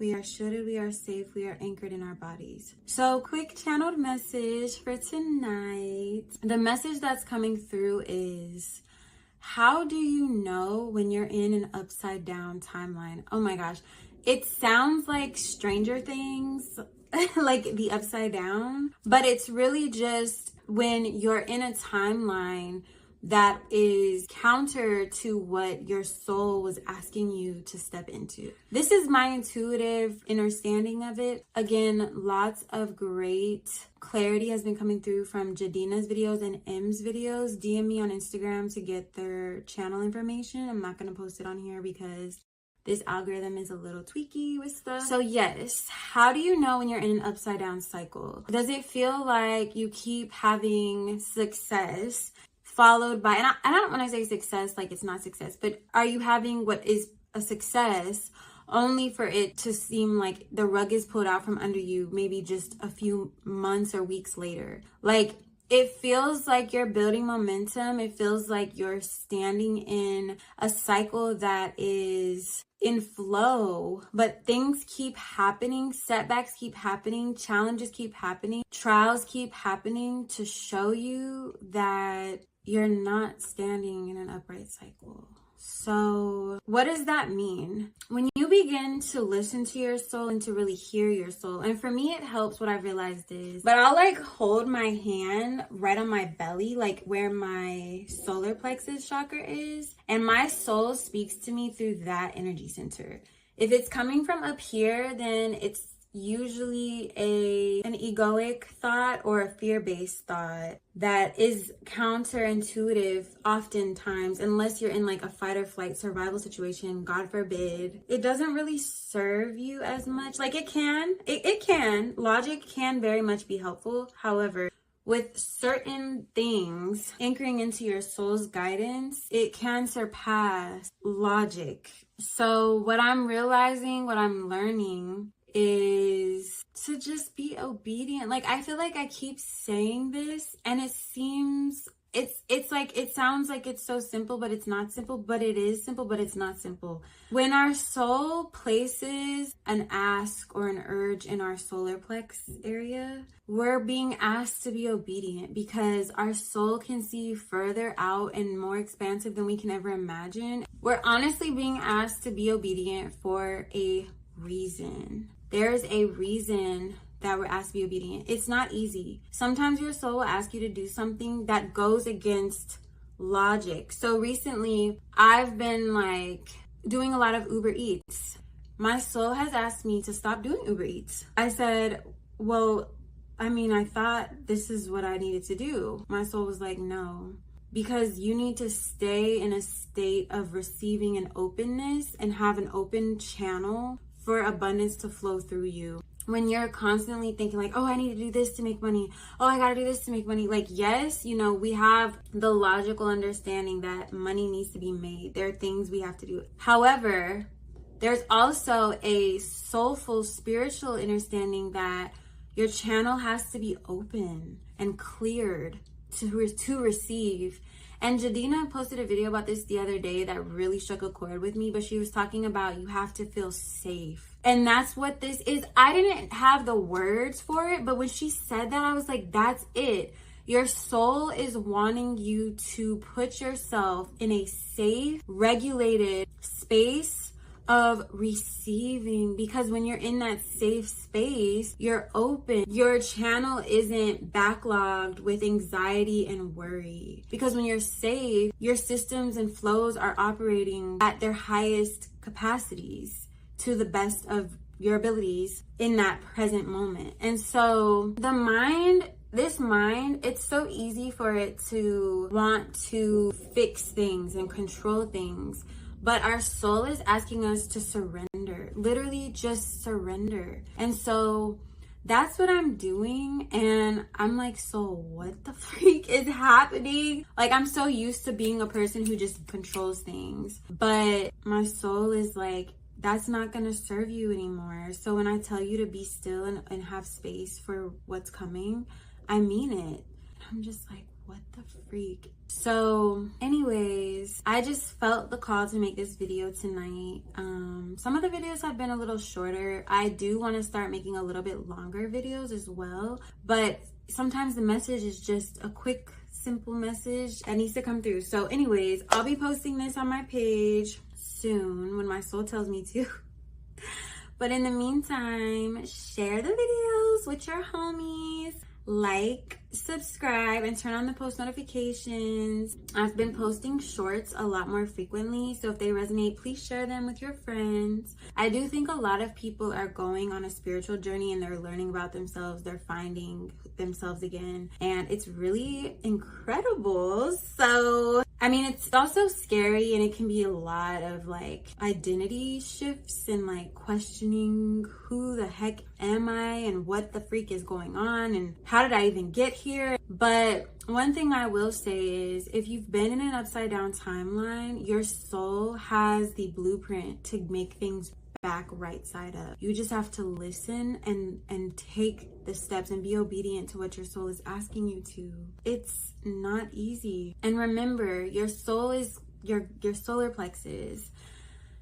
we are shielded, we are safe, we are anchored in our bodies. So quick channeled message for tonight. The message that's coming through is, how do you know when you're in an upside down timeline? Oh my gosh. It sounds like Stranger Things, like the upside down, but it's really just when you're in a timeline that is counter to what your soul was asking you to step into. This is my intuitive understanding of it. Again, lots of great clarity has been coming through from Jadina's videos and M's videos. DM me on Instagram to get their channel information. I'm not going to post it on here because this algorithm is a little tweaky with stuff. So yes, how do you know when you're in an upside down cycle? Does it feel like you keep having success followed by, and I don't want to say success like it's not success, but are you having what is a success only for it to seem like the rug is pulled out from under you maybe just a few months or weeks later? Like, it feels like you're building momentum. It feels like you're standing in a cycle that is in flow, but things keep happening, setbacks keep happening, challenges keep happening, trials keep happening to show you that you're not standing in an upright cycle. So what does that mean? When you begin to listen to your soul and to really hear your soul, and for me, it helps, what I've realized is, but I'll like hold my hand right on my belly, like where my solar plexus chakra is, and my soul speaks to me through that energy center. If it's coming from up here, then it's usually an egoic thought or a fear-based thought that is counterintuitive oftentimes, unless you're in like a fight or flight survival situation, God forbid. It doesn't really serve you as much. Like it can, logic can very much be helpful. However, with certain things, anchoring into your soul's guidance, it can surpass logic. So what I'm realizing, what I'm learning is to just be obedient. Like, I feel like I keep saying this and it seems, it's like, it sounds like it's so simple, but it's not simple, but it is simple, but it's not simple. When our soul places an ask or an urge in our solar plex area, we're being asked to be obedient because our soul can see further out and more expansive than we can ever imagine. We're honestly being asked to be obedient for a reason. There's a reason that we're asked to be obedient. It's not easy. Sometimes your soul will ask you to do something that goes against logic. So recently, I've been like doing a lot of Uber Eats. My soul has asked me to stop doing Uber Eats. I said, well, I mean, I thought this is what I needed to do. My soul was like, no, because you need to stay in a state of receiving and openness and have an open channel for abundance to flow through you. When you're constantly thinking like, oh, I need to do this to make money. Oh, I gotta do this to make money. Like, yes, you know, we have the logical understanding that money needs to be made. There are things we have to do. However, there's also a soulful, spiritual understanding that your channel has to be open and cleared to receive. And Jadina posted a video about this the other day that really struck a chord with me, but she was talking about you have to feel safe. And that's what this is. I didn't have the words for it, but when she said that, I was like, that's it. Your soul is wanting you to put yourself in a safe, regulated space of receiving, because when you're in that safe space, you're open. Your channel isn't backlogged with anxiety and worry, because when you're safe, your systems and flows are operating at their highest capacities to the best of your abilities in that present moment. And so the mind, this mind, it's so easy for it to want to fix things and control things. But our soul is asking us to surrender, literally just surrender. And so that's what I'm doing. And I'm like, so what the freak is happening? Like, I'm so used to being a person who just controls things. But my soul is like, that's not going to serve you anymore. So when I tell you to be still and have space for what's coming, I mean it. I'm just like, What the freak? So anyways, I just felt the call to make this video tonight. Some of the videos have been a little shorter. I do want to start making a little bit longer videos as well, but sometimes the message is just a quick, simple message that needs to come through. So anyways, I'll be posting this on my page soon when my soul tells me to. But in the meantime, share the videos with your homies. Like, subscribe, and turn on the post notifications. I've been posting shorts a lot more frequently, so if they resonate, please share them with your friends. I do think a lot of people are going on a spiritual journey and they're learning about themselves, they're finding themselves again, and it's really incredible. So I mean, it's also scary, and it can be a lot of like identity shifts and like questioning who the heck am I and what the freak is going on and how did I even get here. But one thing I will say is, if you've been in an upside down timeline, your soul has the blueprint to make things back right side up. You just have to listen and take the steps and be obedient to what your soul is asking you to. It's not easy. And remember, your soul is your solar plexus.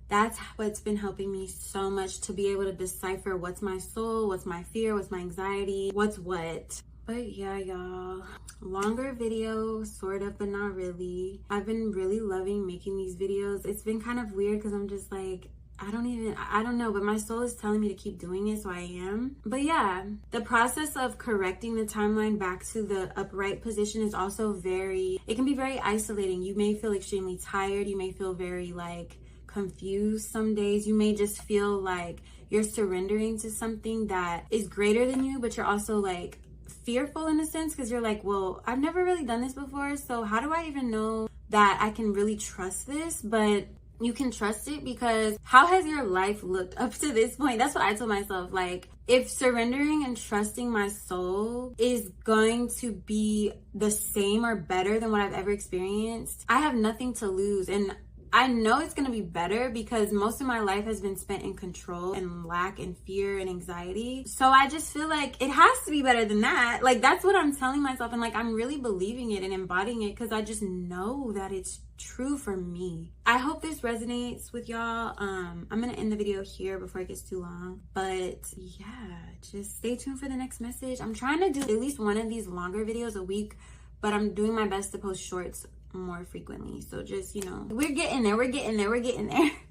That's what's been helping me so much to be able to decipher what's my soul, what's my fear, what's my anxiety, what's what. But yeah, y'all, longer video, sort of, but not really. I've been really loving making these videos. It's been kind of weird because I'm just like, I don't know, but my soul is telling me to keep doing it, so I am. But yeah, the process of correcting the timeline back to the upright position is also it can be very isolating. You may feel extremely tired. You may feel very like confused some days. You may just feel like you're surrendering to something that is greater than you, but you're also like fearful in a sense, because you're like, well, I've never really done this before, so how do I even know that I can really trust this? But you can trust it, because how has your life looked up to this point? That's what I told myself. Like, if surrendering and trusting my soul is going to be the same or better than what I've ever experienced, I have nothing to lose. And I know it's going to be better because most of my life has been spent in control and lack and fear and anxiety. So I just feel like it has to be better than that. Like, that's what I'm telling myself. And like, I'm really believing it and embodying it because I just know that it's true for me. I hope this resonates with y'all. I'm going to end the video here before it gets too long. But yeah, just stay tuned for the next message. I'm trying to do at least one of these longer videos a week, but I'm doing my best to post shorts more frequently. So just, you know, we're getting there.